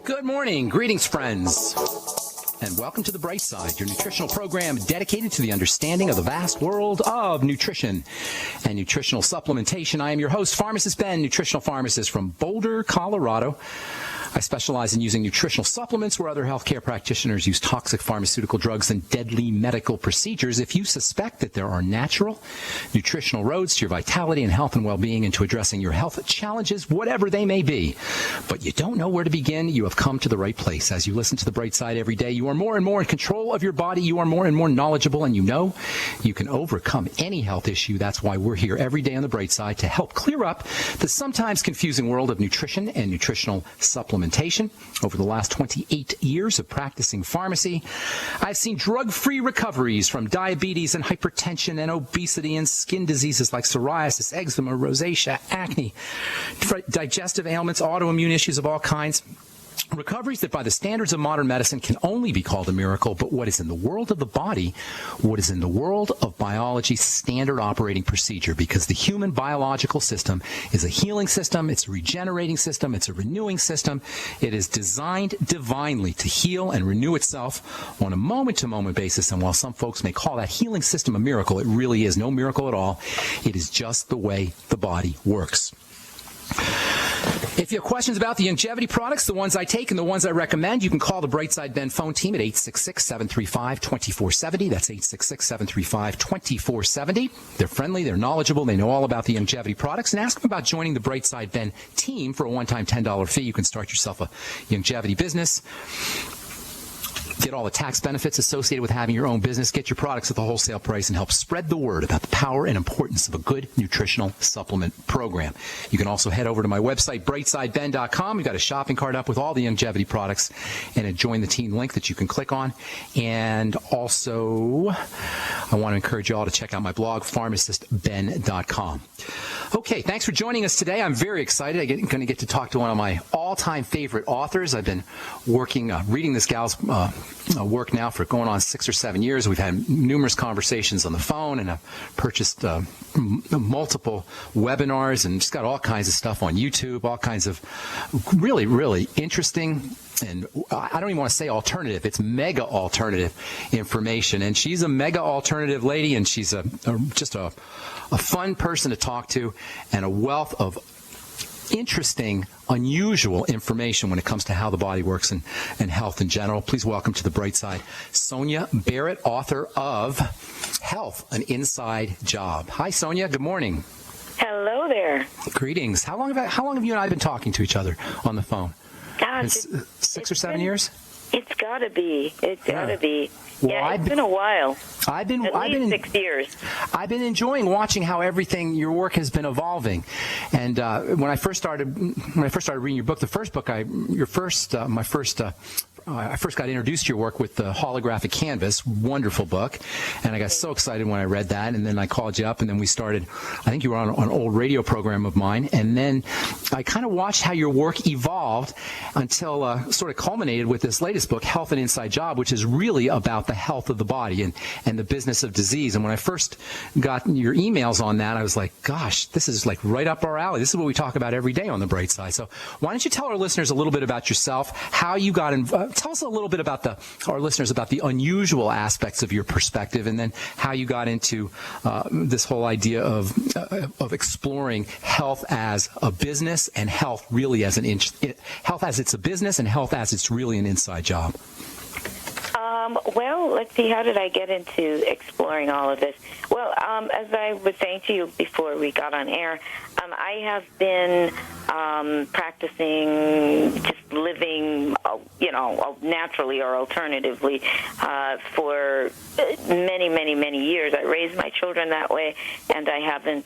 Good morning. Greetings, friends. And welcome to The Bright Side, your nutritional program dedicated to the understanding of the vast world of nutrition and nutritional supplementation. I am your host, Pharmacist Ben, nutritional pharmacist from Boulder, Colorado. I specialize in using nutritional supplements where other healthcare practitioners use toxic pharmaceutical drugs and deadly medical procedures. If you suspect that there are natural nutritional roads to your vitality and health and well-being and to addressing your health challenges, whatever they may be, but you don't know where to begin, you have come to the right place. As you listen to The Bright Side every day, you are more and more in control of your body. You are more and more knowledgeable, and you know you can overcome any health issue. That's why we're here every day on The Bright Side to help clear up the sometimes confusing world of nutrition and nutritional supplementation. Over the last 28 years of practicing pharmacy, I've seen drug-free recoveries from diabetes and hypertension and obesity and skin diseases like psoriasis, eczema, rosacea, acne, digestive ailments, autoimmune issues of all kinds. Recoveries that by the standards of modern medicine can only be called a miracle, but what is in the world of the body, what is in the world of biology, standard operating procedure, because the human biological system is a healing system, it's a regenerating system, it's a renewing system. It is designed divinely to heal and renew itself on a moment-to-moment basis, and while some folks may call that healing system a miracle, it really is no miracle at all. It is just the way the body works. If you have questions about the longevity products, the ones I take and the ones I recommend, you can call the Brightside Ben phone team at 866-735-2470. That's 866-735-2470. They're friendly, they're knowledgeable, they know all about the longevity products, and ask them about joining the Brightside Ben team for a one-time $10 fee. You can start yourself a longevity business. Get all the tax benefits associated with having your own business. Get your products at the wholesale price and help spread the word about the power and importance of a good nutritional supplement program. You can also head over to my website, brightsideben.com. We've got a shopping cart up with all the longevity products and a Join the Team link that you can click on. And also, I want to encourage you all to check out my blog, pharmacistben.com. Okay, thanks for joining us today. I'm very excited. I'm going to get to talk to one of my all-time favorite authors. I've been reading this gal's work now for going on 6 or 7 years. We've had numerous conversations on the phone, and I've purchased multiple webinars and just got all kinds of stuff on YouTube, all kinds of really, really interesting, and I don't even want to say alternative, it's mega alternative information. And she's a mega alternative lady, and she's just a fun person to talk to and a wealth of interesting, unusual information when it comes to how the body works and health in general. Please welcome to the Bright Side, Sonia Barrett, author of Health, an Inside Job. Hi, Sonia. Good morning. Hello there. Greetings. How long have you and I been talking to each other on the phone? Gosh, 6 or 7 years? It's got to be. It's got to be. Well, yeah, it's been a while. I've been 6 years. I've been enjoying watching how your work has been evolving. And when I first started reading your book, I first got introduced to your work with the Holographic Canvas, wonderful book, and I got so excited when I read that, and then I called you up, and then we started, I think you were on an old radio program of mine, and then I kind of watched how your work evolved until sort of culminated with this latest book, Health, an Inside Job, which is really about the health of the body and the business of disease. And when I first got your emails on that, I was like, gosh, this is like right up our alley. This is what we talk about every day on The Bright Side. So why don't you tell our listeners a little bit about yourself, how you got involved. Tell us a little bit about our listeners about the unusual aspects of your perspective, and then how you got into this whole idea of exploring health as a business and health really as health as it's a business and health as it's really an inside job. Well, let's see. How did I get into exploring all of this? Well, as I was saying to you before we got on air, I have been practicing, just living, naturally or alternatively for many, many, many years. I raised my children that way, and I haven't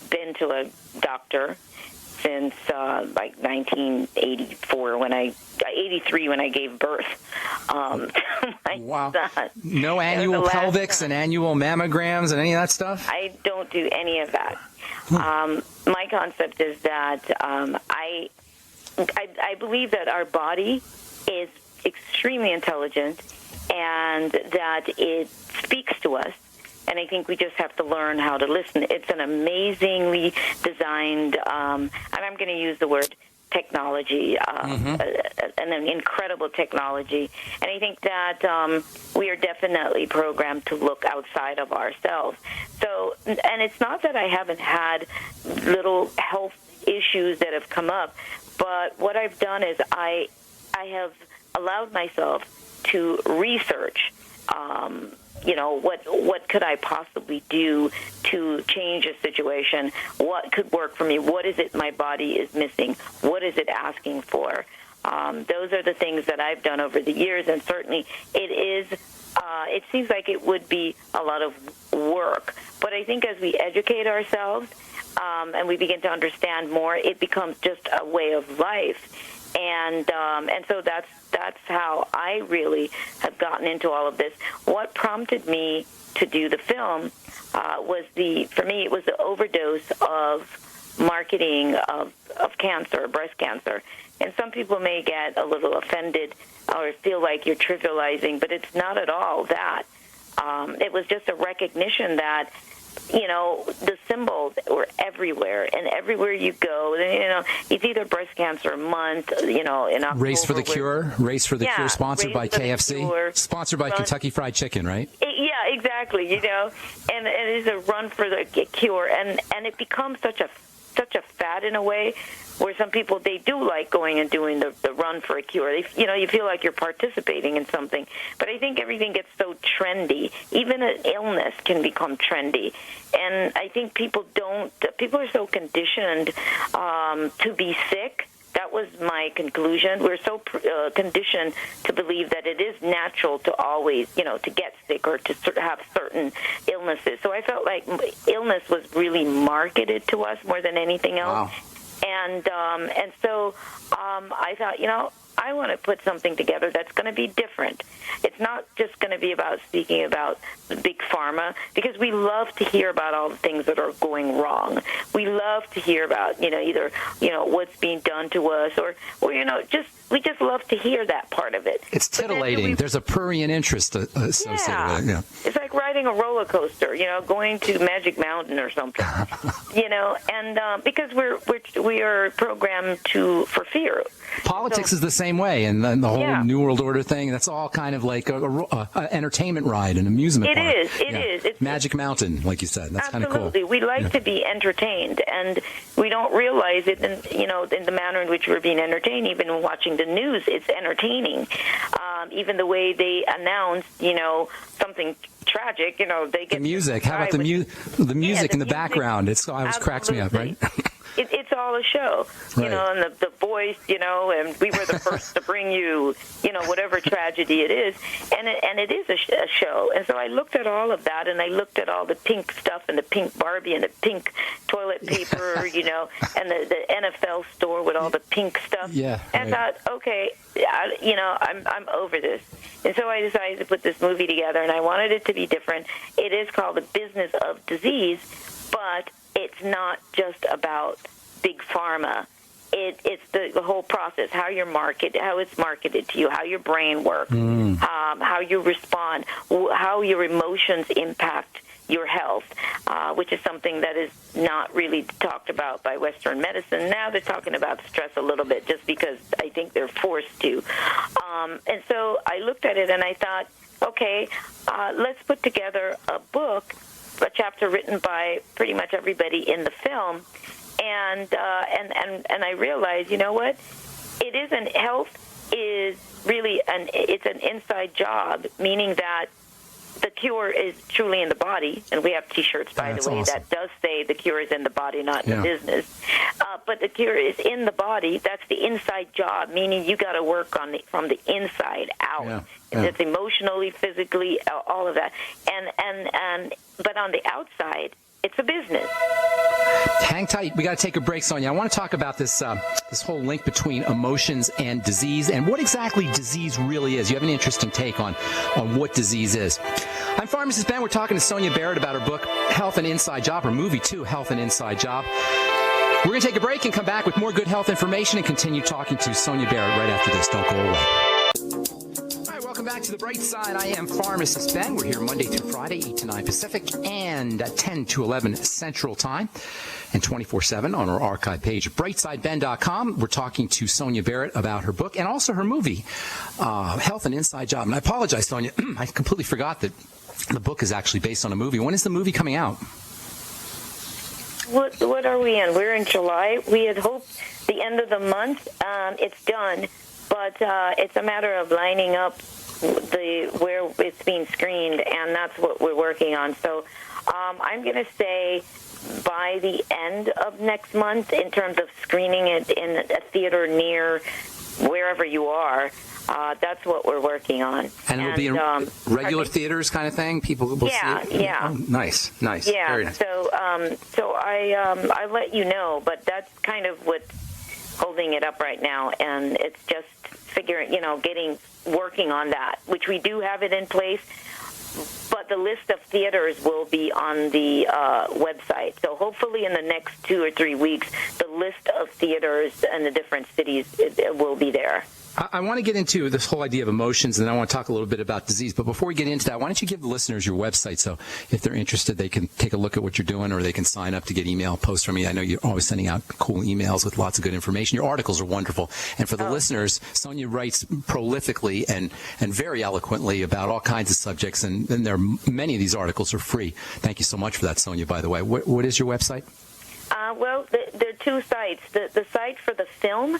been to a doctor since like 1984 83 when I gave birth. Wow. Son. No annual pelvics and annual mammograms and any of that stuff? I don't do any of that. My concept is that I believe that our body is extremely intelligent and that it speaks to us. And I think we just have to learn how to listen. It's an amazingly designed, and I'm going to use the word technology, an incredible technology. And I think that we are definitely programmed to look outside of ourselves. So, and it's not that I haven't had little health issues that have come up, but what I've done is I have allowed myself to research, what could I possibly do to change a situation? What could work for me? What is it my body is missing? What is it asking for? Those are the things that I've done over the years, and certainly it seems like it would be a lot of work. But I think as we educate ourselves and we begin to understand more, it becomes just a way of life. And so that's how I really have gotten into all of this. What prompted me to do the film for me, it was the overdose of marketing of cancer, breast cancer. And some people may get a little offended or feel like you're trivializing, but it's not at all that. It was just a recognition that, the symbols were everywhere, and everywhere you go, it's either breast cancer month, in October. Race for the Cure, sponsored by KFC, sponsored by Kentucky Fried Chicken, right? Yeah, exactly, and it is a run for the cure, and it becomes such a fad in a way, where some people, they do like going and doing the run for a cure. You feel like you're participating in something. But I think everything gets so trendy. Even an illness can become trendy. And I think people are so conditioned to be sick. That was my conclusion. We're so conditioned to believe that it is natural to always, to get sick or to have certain illnesses. So I felt like illness was really marketed to us more than anything else. Wow. And so I thought, I want to put something together that's going to be different. It's not just going to be about speaking about the big pharma, because we love to hear about all the things that are going wrong. We love to hear about, either, what's being done to us or we just love to hear that part of it. It's titillating. There's a prurient interest associated with it. Yeah. It's like riding a roller coaster, going to Magic Mountain or something, and because we are programmed for fear. Politics is the same way, and the whole New World Order thing, that's all kind of like a entertainment ride, an amusement park. It is. It's Magic Mountain, like you said. That's kind of cool. Absolutely. We like to be entertained, and we don't realize it in the manner in which we're being entertained. Even when watching the news, it's entertaining. Even the way they announce, something tragic, they get the music. How about the music in the background? It always cracks me up, right? It's all a show, right. And the voice, and we were the first to bring you, whatever tragedy it is, and it is a show. And so I looked at all of that, and I looked at all the pink stuff and the pink Barbie and the pink toilet paper, and the NFL store with all the pink stuff. Yeah. And I thought, okay, I'm over this. And so I decided to put this movie together, and I wanted it to be different. It is called The Business of Disease, but it's not just about big pharma. It's the whole process, how it's marketed to you, how your brain works, how you respond, how your emotions impact your health, which is something that is not really talked about by Western medicine. Now they're talking about stress a little bit just because I think they're forced to. And so I looked at it and I thought, okay, let's put together a book, a chapter written by pretty much everybody in the film, and I realized, what? It isn't. Health is really it's an inside job, meaning that the cure is truly in the body, and we have T-shirts, by the way, that does say the cure is in the body, not in the business. But the cure is in the body. That's the inside job, meaning you got to work from the inside out. Yeah. It's emotionally, physically, all of that. But on the outside, it's a business. Hang tight. We got to take a break, Sonia. I want to talk about this whole link between emotions and disease, and what exactly disease really is. You have an interesting take on what disease is. I'm Pharmacist Ben. We're talking to Sonia Barrett about her book, Health and Inside Job, or movie too, Health and Inside Job. We're going to take a break and come back with more good health information and continue talking to Sonia Barrett right after this. Don't go away. Welcome back to the bright side. I am Pharmacist Ben. We're here Monday through Friday, 8 to 9 Pacific and 10 to 11 Central Time, and 24/7 on our archive page at brightsideben.com. We're talking to Sonia Barrett about her book and also her movie, Health and Inside Job. And I apologize, Sonia. I completely forgot that the book is actually based on a movie. When is the movie coming out? What are we in? We're in July. We had hoped the end of the month. It's done, but it's a matter of lining up where it's being screened, and that's what we're working on. So I'm going to say by the end of next month, in terms of screening it in a theater near wherever you are. That's what we're working on. And it'll be in regular theaters kind of thing? People will see it? Yeah. Oh, nice. Yeah, very nice. So I let you know, but that's kind of what's holding it up right now, and it's just working on that, which we do have it in place, but the list of theaters will be on the website. So hopefully in the next 2 or 3 weeks, the list of theaters in the different cities it will be there. I want to get into this whole idea of emotions, and then I want to talk a little bit about disease. But before we get into that, why don't you give the listeners your website so if they're interested, they can take a look at what you're doing, or they can sign up to get email posts from you. I know you're always sending out cool emails with lots of good information. Your articles are wonderful. And for the listeners, Sonia writes prolifically and very eloquently about all kinds of subjects, and many of these articles are free. Thank you so much for that, Sonia, by the way. What is your website? Well, there are two sites. The site for the film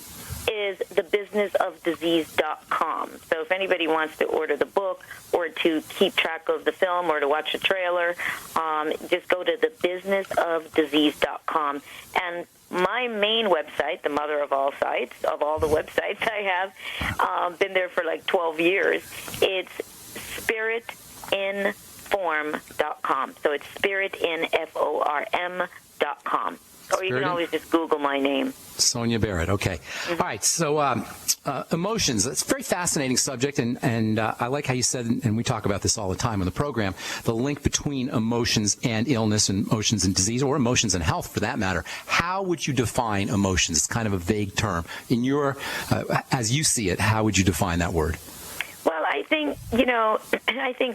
is thebusinessofdisease.com. So if anybody wants to order the book or to keep track of the film or to watch the trailer, just go to thebusinessofdisease.com. And my main website, the mother of all sites, of all the websites I have, been there for like 12 years, it's spiritinform.com. So it's spiritinform.com. Or you can always just Google my name. Sonia Barrett. Okay. Mm-hmm. All right. So emotions. It's a very fascinating subject, and I like how you said, and we talk about this all the time on the program, the link between emotions and illness, and emotions and disease, or emotions and health for that matter. How would you define emotions? It's kind of a vague term. In your, as you see it, how would you define that word? Well, I think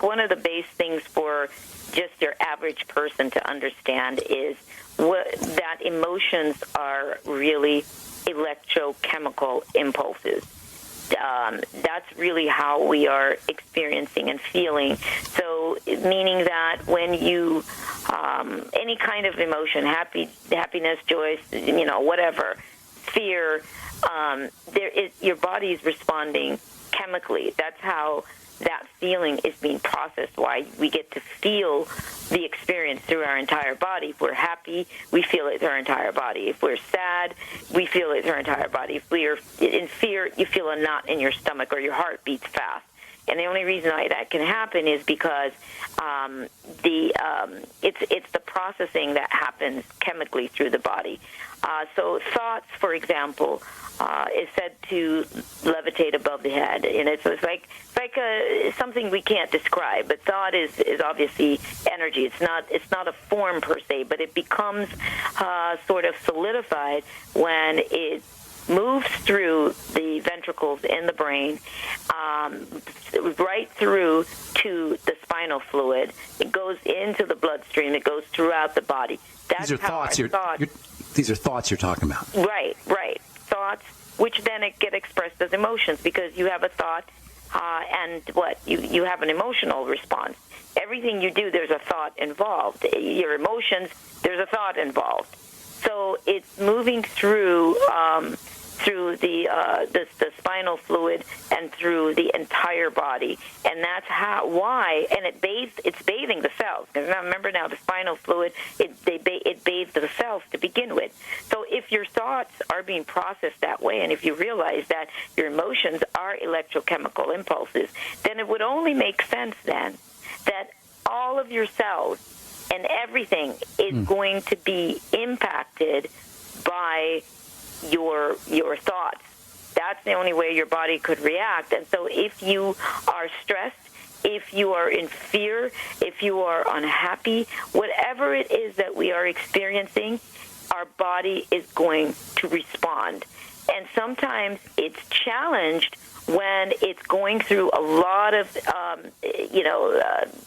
one of the base things for just your average person to understand is that emotions are really electrochemical impulses. That's really how we are experiencing and feeling. So, meaning that when you, any kind of emotion, happiness, joy, whatever, fear, your body is responding chemically. That's how that feeling is being processed, why we get to feel the experience through our entire body. If we're happy, we feel it through our entire body. If we're sad, we feel it through our entire body. If we're in fear, you feel a knot in your stomach or your heart beats fast. And the only reason why that can happen is because it's the processing that happens chemically through the body. So thoughts, for example, is said to levitate above the head, and it's like something we can't describe. But thought is obviously energy. It's not a form per se, but it becomes sort of solidified when it moves through the ventricles in the brain, right through to the spinal fluid. It goes into the bloodstream. It goes throughout the body. That's these are thoughts. These are thoughts you're talking about. Right. Thoughts, which then get expressed as emotions, because you have a thought, and you have an emotional response. Everything you do, there's a thought involved. Your emotions, there's a thought involved. So it's moving through the spinal fluid and through the entire body, and that's why. And it's bathing the cells. Because remember now, the spinal fluid it bathes the cells to begin with. So if your thoughts are being processed that way, and if you realize that your emotions are electrochemical impulses, then it would only make sense then that all of your cells and everything is going to be impacted by your thoughts. That's the only way your body could react. And so if you are stressed, if you are in fear, if you are unhappy, whatever it is that we are experiencing, our body is going to respond. And sometimes it's challenged when it's going through a lot of,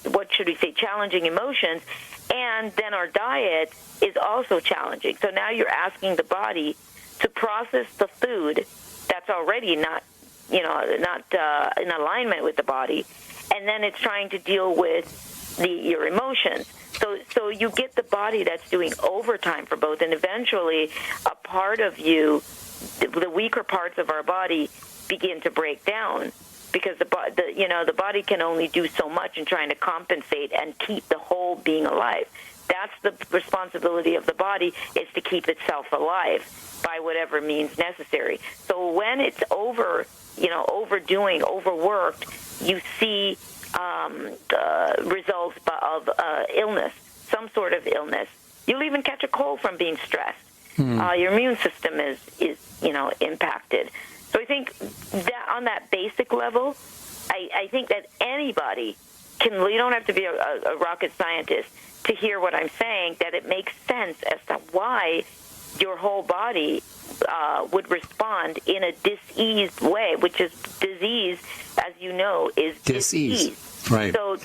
what should we say, challenging emotions, and then our diet is also challenging. So now you're asking the body to process the food that's already not in alignment with the body, and then it's trying to deal with your emotions. So you get the body that's doing overtime for both, and eventually a part of you, the weaker parts of our body, begin to break down because the body can only do so much in trying to compensate and keep the whole being alive. That's the responsibility of the body, is to keep itself alive by whatever means necessary. So when it's overdoing, overworked, you see results of illness, some sort of illness. You'll even catch a cold from being stressed. Your immune system is impacted. So I think that on that basic level, I think that anybody can. You don't have to be a rocket scientist to hear what I'm saying, that it makes sense as to why your whole body would respond in a diseased way, which is disease, as you know, is disease. Right. So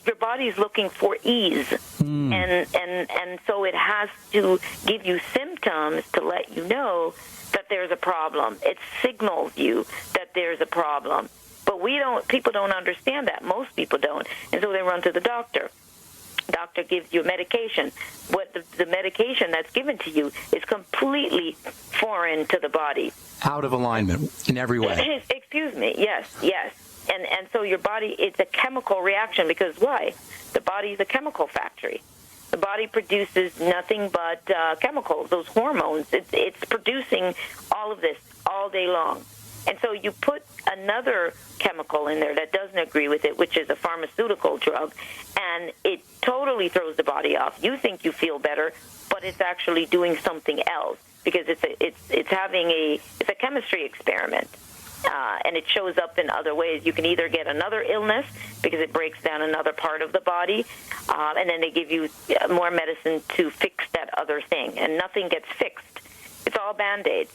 your body's looking for ease, and so it has to give you symptoms to let you know that there's a problem. It signals you that there's a problem. But people don't understand that. Most people don't. And so they run to the doctor. Doctor gives you a medication. What the medication that's given to you is completely foreign to the body. Out of alignment in every way. Excuse me. Yes. And so your body, it's a chemical reaction, because why? The body is a chemical factory. The body produces nothing but chemicals, those hormones. It's producing all of this all day long. And so you put another chemical in there that doesn't agree with it, which is a pharmaceutical drug, and it totally throws the body off. You think you feel better, but it's actually doing something else, because it's a chemistry experiment. And it shows up in other ways. You can either get another illness because it breaks down another part of the body, and then they give you more medicine to fix that other thing, and nothing gets fixed. It's all Band-Aids.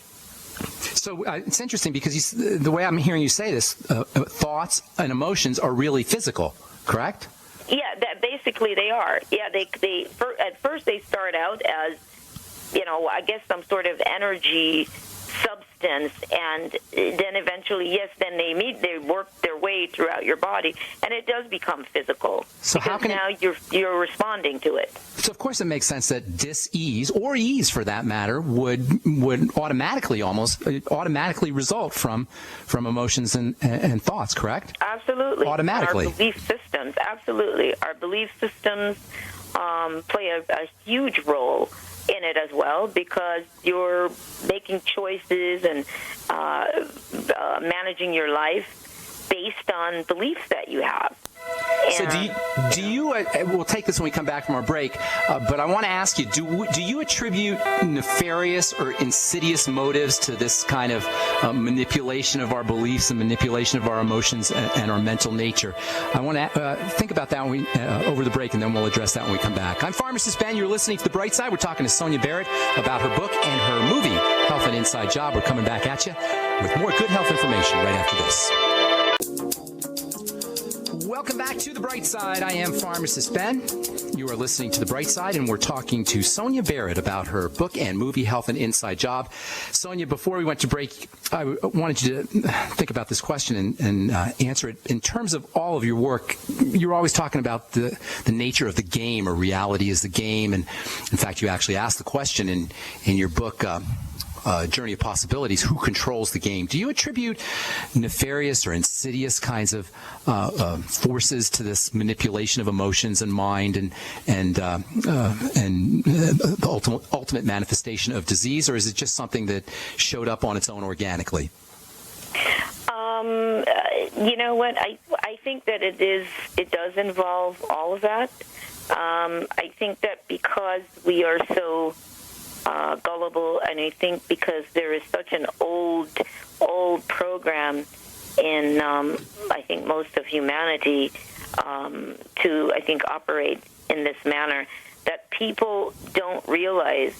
So it's interesting because the way I'm hearing you say this, thoughts and emotions are really physical, correct? Yeah, basically they are. Yeah, at first they start out as, I guess some sort of energy substance, and then eventually, yes, then they work their way throughout your body, and it does become physical. So because how can now you're responding to it? So of course it makes sense that dis-ease, or ease for that matter, would automatically result from emotions and thoughts, correct? Absolutely. Automatically. Our belief systems, absolutely. Our belief systems play a huge role in it as well, because you're making choices and managing your life based on beliefs that you have. So do you we'll take this when we come back from our break, but I want to ask you, do you attribute nefarious or insidious motives to this kind of manipulation of our beliefs and manipulation of our emotions and our mental nature? I want to think about that over the break, and then we'll address that when we come back. I'm Pharmacist Ben. You're listening to The Bright Side. We're talking to Sonia Barrett about her book and her movie, Health and Inside Job. We're coming back at you with more good health information right after this. Welcome back to The Bright Side. I am Pharmacist Ben. You are listening to The Bright Side, and we're talking to Sonia Barrett about her book and movie, Health and Inside Job. Sonia, before we went to break, I wanted you to think about this question and answer it. In terms of all of your work, you're always talking about the nature of the game, or reality is the game. And in fact, you actually asked the question in your book, Journey of Possibilities, who controls the game? Do you attribute nefarious or insidious kinds of forces to this manipulation of emotions and mind and the ultimate manifestation of disease, or is it just something that showed up on its own organically? You know what? I think that it does involve all of that. I think that because we are so gullible, and I think because there is such an old program in I think most of humanity to, I think, operate in this manner, that people don't realize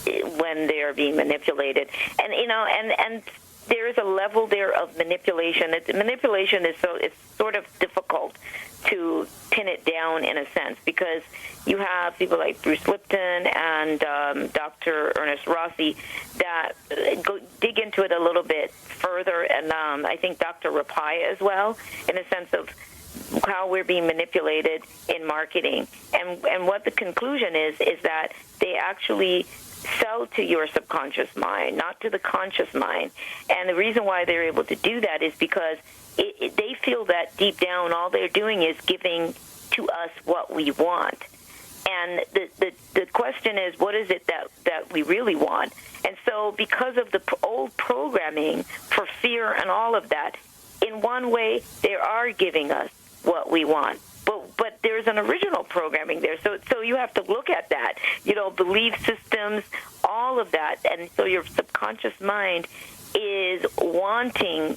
when they are being manipulated. And and there is a level there of manipulation. Manipulation is it's sort of difficult to pin it down in a sense, because you have people like Bruce Lipton and Dr. Ernest Rossi that dig into it a little bit further, and I think Dr. Rapai as well, in a sense of how we're being manipulated in marketing. And what the conclusion is that they actually sell to your subconscious mind, not to the conscious mind. And the reason why they're able to do that is because they feel that deep down all they're doing is giving to us what we want. And the question is, what is it that we really want? And so because of the old programming for fear and all of that, in one way, they are giving us what we want. But there's an original programming there. So you have to look at that, belief systems, all of that. And so your subconscious mind is wanting,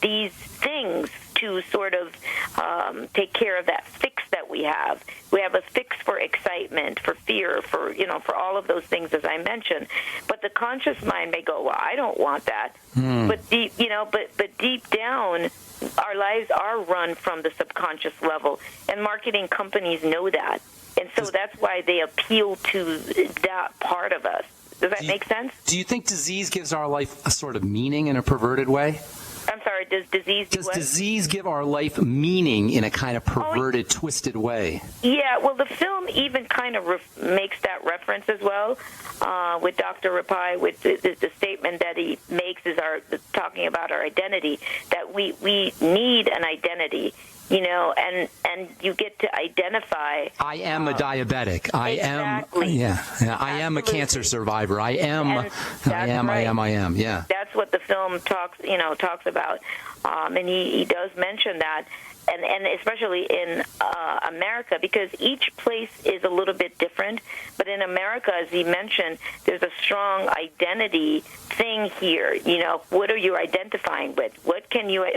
these things to sort of take care of that fix that we have. We have a fix for excitement, for fear, for all of those things, as I mentioned. But the conscious mind may go, well, I don't want that. But deep, but deep down, our lives are run from the subconscious level, and marketing companies know that. And so that's why they appeal to that part of us. Does that make sense? Do you think disease gives our life a sort of meaning in a perverted way? I'm sorry, does disease do Does what? disease give our life meaning in a kind of perverted, twisted way? Yeah, well, the film even kind of makes that reference as well, with Dr. Rapai, with the statement that he makes is talking about our identity, that we need an identity, and you get to identify. I am a diabetic. I exactly. am, I am a cancer survivor. I am, yeah. That's what the film talks about, and he does mention that, and especially in America, because each place is a little bit different. But in America, as he mentioned, there's a strong identity thing here. What are you identifying with?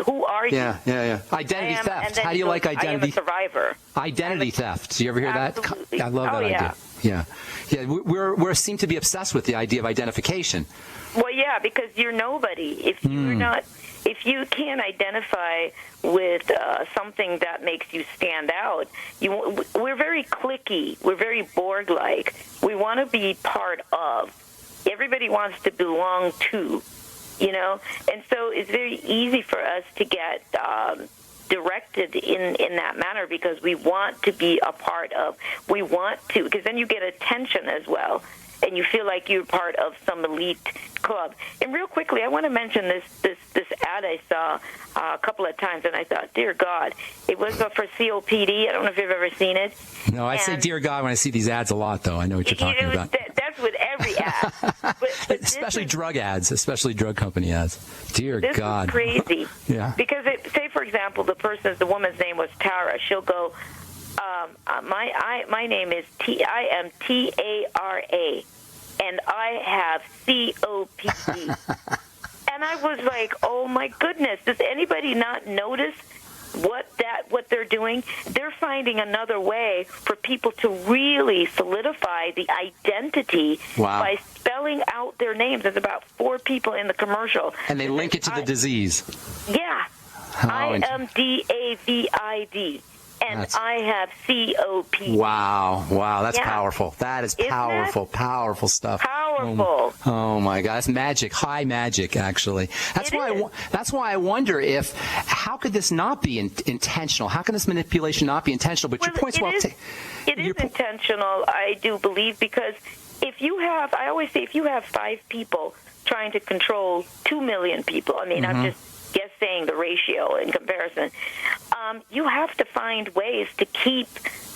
Who are you? Yeah. Identity theft. How do you like identity? I am a survivor. Identity theft. Do you ever hear Absolutely. that? I love that idea. Yeah. Yeah. We seem to be obsessed with the idea of identification. Well, yeah, because you're nobody. If you're not, if you can't identify with something that makes you stand out, we're very cliquey. We're very Borg-like. We want to be part of. Everybody wants to belong to, and so it's very easy for us to get directed in that manner, because we want to be a part of. We want to, because then you get attention as well, and you feel like you're part of some elite club. And real quickly, I want to mention this ad I saw a couple of times, and I thought, dear God, it was for COPD. I don't know if you've ever seen it. No, I say dear God when I see these ads a lot, though. I know what you're talking about. That's with every ad. But especially drug ads, especially drug company ads. Dear God. This is crazy. Yeah. Because, say, for example, the woman's name was Tara. She'll go, my name is I am Tara, and I have COPD. And I was like, oh my goodness, does anybody not notice what they're doing? They're finding another way for people to really solidify the identity by spelling out their names. There's about 4 people in the commercial. And they link it to the disease. Yeah. I am DAVID. And I have COPD. Wow, that's powerful. That is powerful stuff. Powerful. Oh my God, that's magic, high magic, actually. That's why I wonder how could this not be intentional? How can this manipulation not be intentional? But your point's well taken. It is intentional, I do believe, because I always say, if you have 5 people trying to control 2 million people, I mean, I'm just saying the ratio in comparison, you have to find ways to keep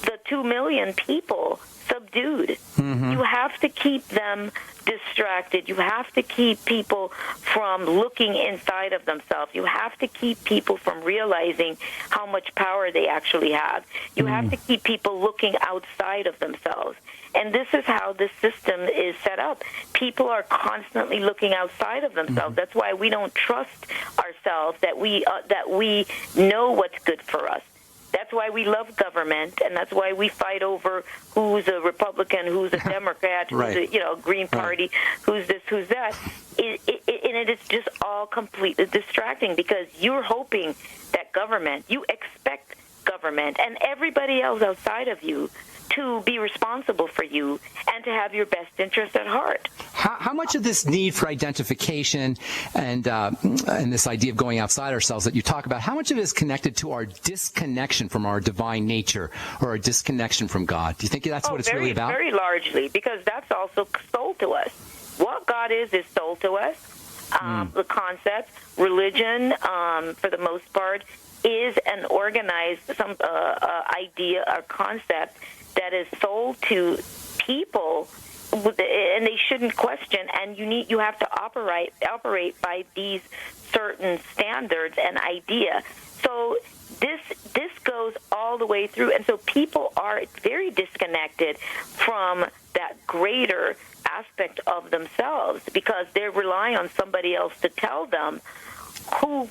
the 2 million people subdued. You have to keep them distracted. You have to keep people from looking inside of themselves. You have to keep people from realizing how much power they actually have. You have to keep people looking outside of themselves. And this is how this system is set up. People are constantly looking outside of themselves. That's why we don't trust ourselves, that we know what's good for us. That's why we love government, and that's why we fight over who's a Republican, who's a Democrat, right. who's a Green Party, who's this, who's that. And it is just all completely distracting because you're hoping that government, you expect government and everybody else outside of you to be responsible for you and to have your best interest at heart. How much of this need for identification and this idea of going outside ourselves that you talk about, how much of it is connected to our disconnection from our divine nature or our disconnection from God? Do you think that's what it's really about? Very largely, because that's also sold to us. What God is sold to us. The concept, religion, for the most part, is an organized idea or concept that is sold to people, and they shouldn't question. And you have to operate by these certain standards and idea. So this goes all the way through, and so people are very disconnected from that greater aspect of themselves because they're relying on somebody else to tell them who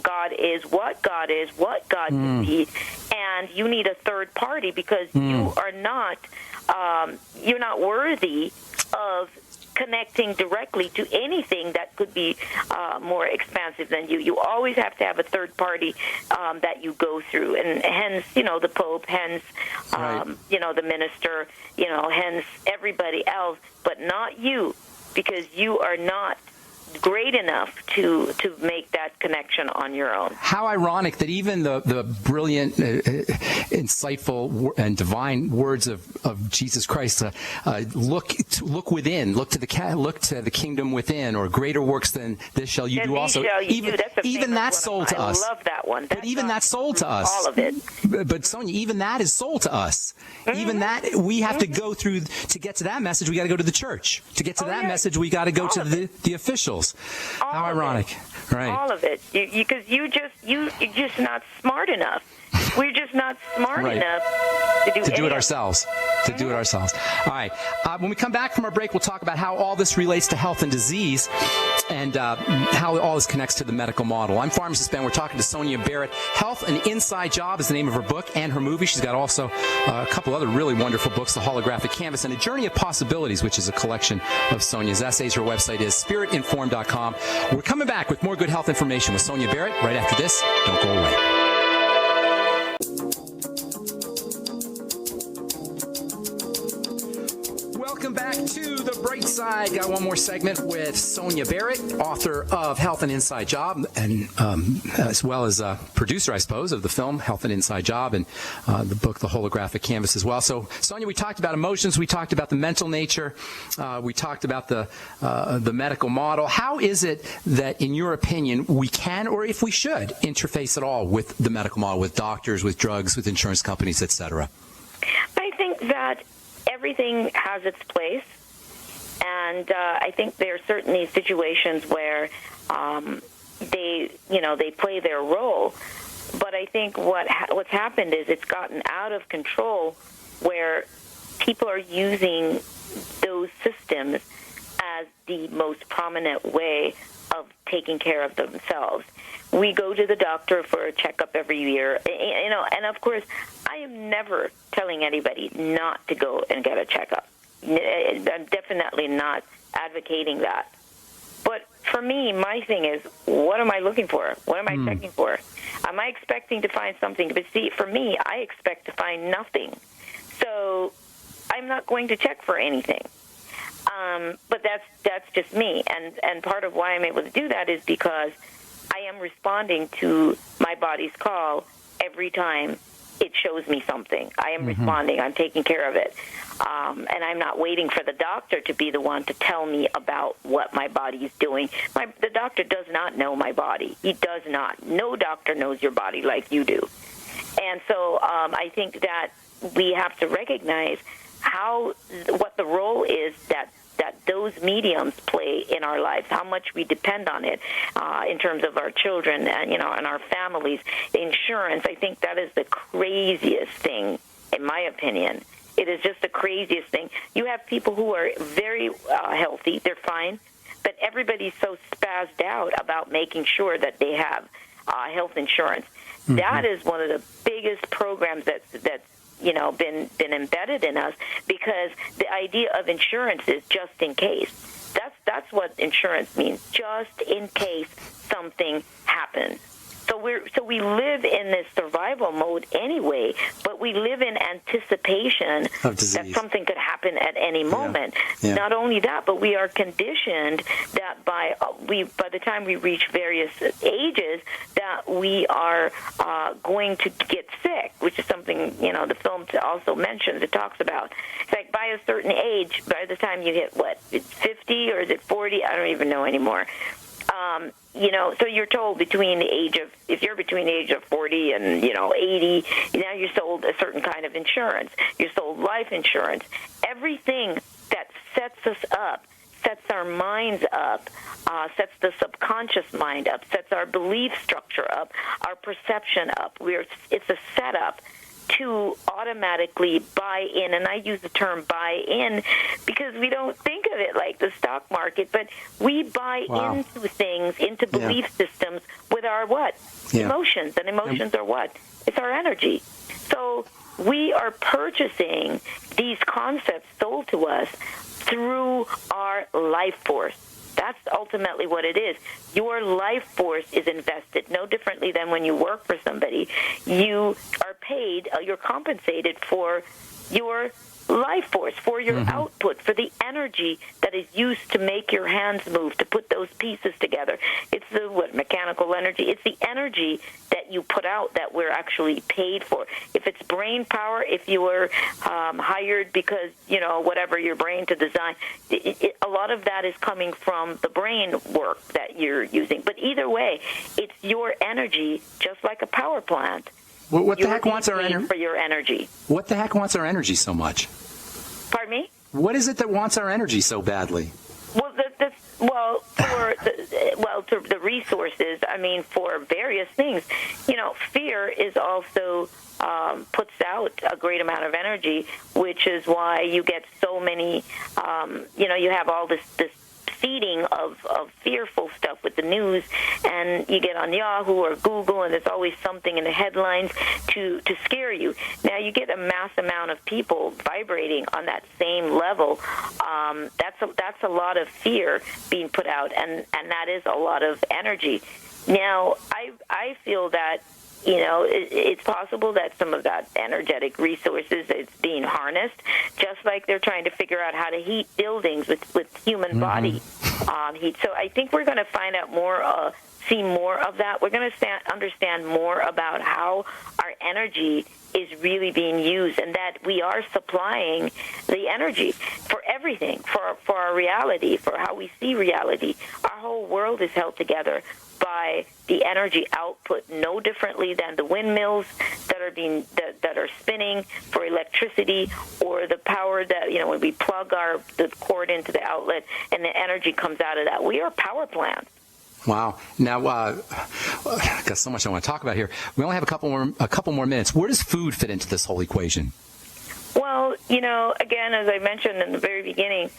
God is, what God can be, and you need a third party because you are not you're not worthy of connecting directly to anything that could be more expansive than you. You always have to have a third party that you go through, and hence, the Pope, hence, the minister, hence everybody else, but not you, because you are not great enough to make that connection on your own. How ironic that even the brilliant, insightful, and divine words of Jesus Christ, look within, look to the kingdom within, or greater works than this shall you do also. Even that's sold to us. I love that one. But even that's sold to us. All of it. But Sonia, even that is sold to us. Even that we have to go through to get to that message. We got to go to the church. To get to that message, we got to go to the officials. How ironic, right? All of it, because you're just not smart enough. We're just not smart enough to do it ourselves. To do it ourselves. All right. When we come back from our break, we'll talk about how all this relates to health and disease and how all this connects to the medical model. I'm Pharmacist Ben. We're talking to Sonia Barrett. Health, an Inside Job is the name of her book and her movie. She's got also a couple other really wonderful books, The Holographic Canvas and A Journey of Possibilities, which is a collection of Sonia's essays. Her website is spiritinformed.com. We're coming back with more good health information with Sonia Barrett right after this. Don't go away. Welcome back to The Bright Side. Got one more segment with Sonia Barrett, author of Health and Inside Job, and as well as a producer, I suppose, of the film Health and Inside Job, and the book The Holographic Canvas as well. So, Sonia, we talked about emotions, we talked about the mental nature, we talked about the medical model. How is it that, in your opinion, we can, or if we should, interface at all with the medical model, with doctors, with drugs, with insurance companies, etc.? I think that everything has its place, and I think there are certainly situations where they play their role. But I think what's happened is it's gotten out of control, where people are using those systems as the most prominent way of taking care of themselves. We go to the doctor for a checkup every year, and of course, I am never telling anybody not to go and get a checkup. I'm definitely not advocating that. But for me, my thing is, what am I looking for? What am I checking for? Am I expecting to find something? But see, for me, I expect to find nothing. So I'm not going to check for anything. But that's just me. And part of why I'm able to do that is because I am responding to my body's call every time it shows me something. I am responding. I'm taking care of it. And I'm not waiting for the doctor to be the one to tell me about what my body is doing. The doctor does not know my body. He does not. No doctor knows your body like you do. And so I think that we have to recognize what the role is that those mediums play in our lives, how much we depend on it in terms of our children and our families. Insurance, I think that is the craziest thing, in my opinion. It is just the craziest thing. You have people who are very healthy, they're fine, but everybody's so spazzed out about making sure that they have health insurance. Mm-hmm. That is one of the biggest programs that's been embedded in us, because the idea of insurance is just in case. That's what insurance means, just in case something happens. So we live in this survival mode anyway, but we live in anticipation that something could happen at any moment. Yeah. Not only that, but we are conditioned that by the time we reach various ages, that we are going to get sick, which is something the film also mentions. It talks about. It's like by a certain age, by the time you hit 50 or is it 40? I don't even know anymore. So you're told if you're between the age of 40 and, 80, now you're sold a certain kind of insurance. You're sold life insurance. Everything that sets us up, sets our minds up, sets the subconscious mind up, sets our belief structure up, our perception up. It's a setup to automatically buy in, and I use the term buy in because we don't think of it like the stock market, but we buy into things, into belief systems with our what? Yeah. Emotions, and emotions are what? It's our energy. So we are purchasing these concepts sold to us through our life force. That's ultimately what it is. Your life force is invested no differently than when you work for somebody. You are paid, you're compensated for your life force, for your output, for the energy that is used to make your hands move, to put those pieces together. It's the mechanical energy. It's the energy that you put out that we're actually paid for. If it's brain power, if you were hired because, whatever your brain to design, a lot of that is coming from the brain work that you're using. But either way, it's your energy, just like a power plant. What the heck wants our energy? For your energy. What the heck wants our energy so much? Pardon me? What is it that wants our energy so badly? Well, for the resources, for various things. Fear is also puts out a great amount of energy, which is why you get so many, you have all this feeding of fearful stuff with the news, and you get on Yahoo or Google, and there's always something in the headlines to scare you. Now you get a mass amount of people vibrating on that same level. That's a lot of fear being put out, and that is a lot of energy. Now I feel that it's possible that some of that energetic resources is being harnessed, just like they're trying to figure out how to heat buildings with human body heat. So I think we're going to find out more, see more of that. We're going to understand more about how our energy is really being used, and that we are supplying the energy for everything, for our reality, for how we see reality. Our whole world is held together by the energy output, no differently than the windmills that are spinning for electricity, or the power that when we plug the cord into the outlet and the energy comes out of that. We are power plants. Wow. Now, I've got so much I want to talk about here. We only have a couple more minutes. Where does food fit into this whole equation? Well, again, as I mentioned in the very beginning,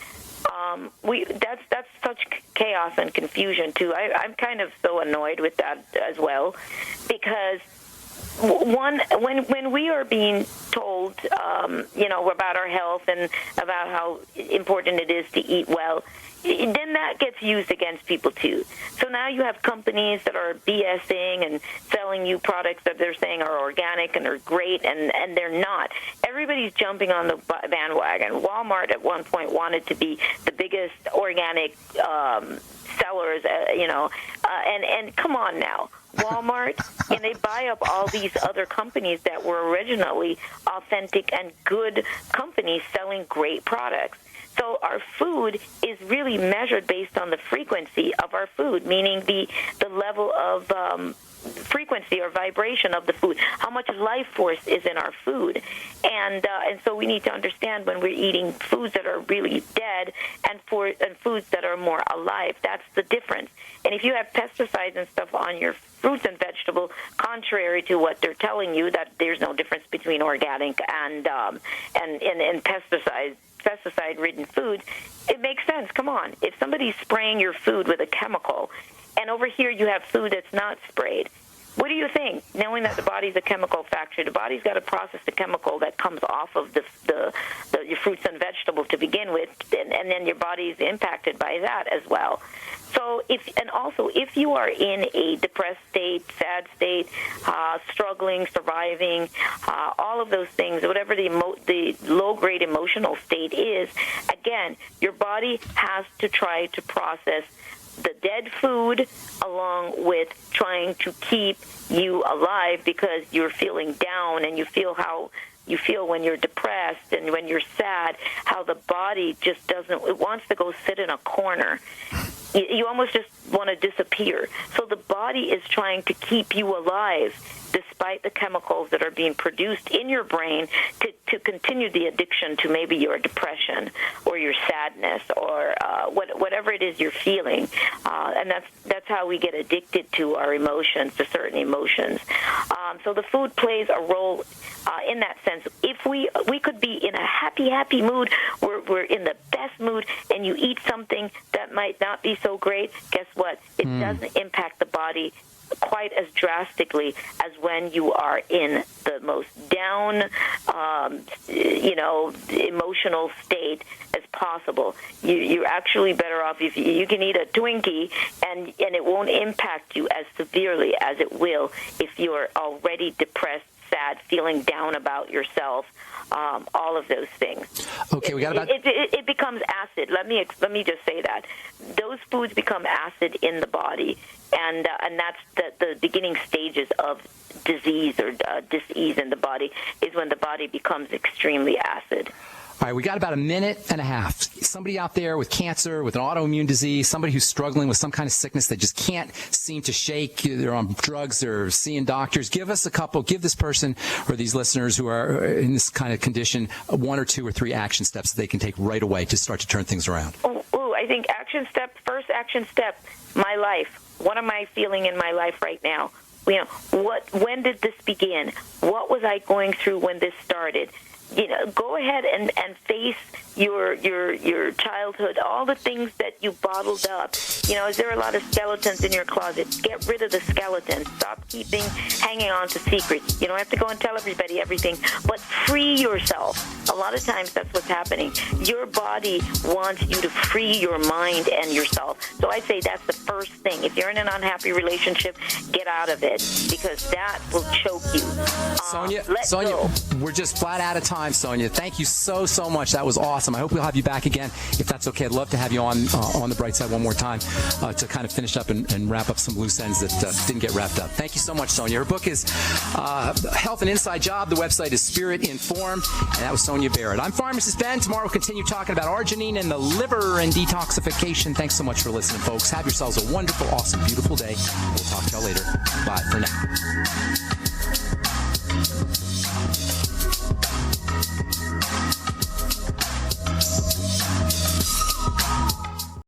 that's such chaos and confusion too. I'm kind of so annoyed with that as well, because when we are being told, about our health and about how important it is to eat well, then that gets used against people too. So now you have companies that are BSing and selling you products that they're saying are organic and are great, and they're not. Everybody's jumping on the bandwagon. Walmart at one point wanted to be the biggest organic sellers, and come on now. Walmart, and they buy up all these other companies that were originally authentic and good companies selling great products. So our food is really measured based on the frequency of our food, meaning the level of frequency or vibration of the food, how much life force is in our food. And so we need to understand when we're eating foods that are really dead and foods that are more alive. That's the difference. And if you have pesticides and stuff on your fruits and vegetables, contrary to what they're telling you, that there's no difference between organic and pesticide-ridden food, it makes sense. Come on. If somebody's spraying your food with a chemical, and over here you have food that's not sprayed, What do you think? Knowing that the body's a chemical factory, the body's got to process the chemical that comes off of your fruits and vegetables to begin with, and then your body's impacted by that as well. So if you are in a depressed state, sad state, struggling, surviving, all of those things, whatever the low-grade emotional state is, again, your body has to try to process the dead food along with trying to keep you alive because you're feeling down, and you feel how you feel when you're depressed and when you're sad, how the body just it wants to go sit in a corner. You almost just want to disappear. So the body is trying to keep you alive despite the chemicals that are being produced in your brain to continue the addiction to maybe your depression or your sadness or whatever it is you're feeling. And that's how we get addicted to our emotions, to certain emotions. So the food plays a role in that sense. If we could be in a happy mood, we're in the best mood, and you eat something that might not be so great, guess what? It doesn't impact the body quite as drastically as when you are in the most down, emotional state as possible. You're actually better off if you can eat a Twinkie and it won't impact you as severely as it will if you're already depressed, sad, feeling down about yourself, all of those things. Okay, we got about... It becomes acid. Let me just say that. Those foods become acid in the body, and that's the beginning stages of disease or dis-ease in the body is when the body becomes extremely acid. All right, we got about a minute and a half. Somebody out there with cancer, with an autoimmune disease, somebody who's struggling with some kind of sickness that just can't seem to shake. They're on drugs, they're seeing doctors. Give this person or these listeners who are in this kind of condition 1 or 2 or 3 action steps that they can take right away to start to turn things around. I think first action step, my life. What am I feeling in my life right now? When did this begin? What was I going through when this started? Go ahead and face your childhood, all the things that you bottled up. Is there a lot of skeletons in your closet? Get rid of the skeletons. Stop hanging on to secrets. You don't have to go and tell everybody everything, but free yourself. A lot of times that's what's happening. Your body wants you to free your mind and yourself. So I say that's the first thing. If you're in an unhappy relationship, get out of it because that will choke you. Sonia, we're just flat out of time, Sonia. Thank you so much. That was awesome. I hope we'll have you back again. If that's okay, I'd love to have you on the bright side one more time to kind of finish up and wrap up some loose ends that didn't get wrapped up. Thank you so much, Sonia. Her book is Health and Inside Job. The website is Spirit Informed, and that was Sonia Barrett. I'm Pharmacist Ben. Tomorrow we'll continue talking about arginine and the liver and detoxification. Thanks so much for listening, folks. Have yourselves a wonderful, awesome, beautiful day. We'll talk to y'all later. Bye for now.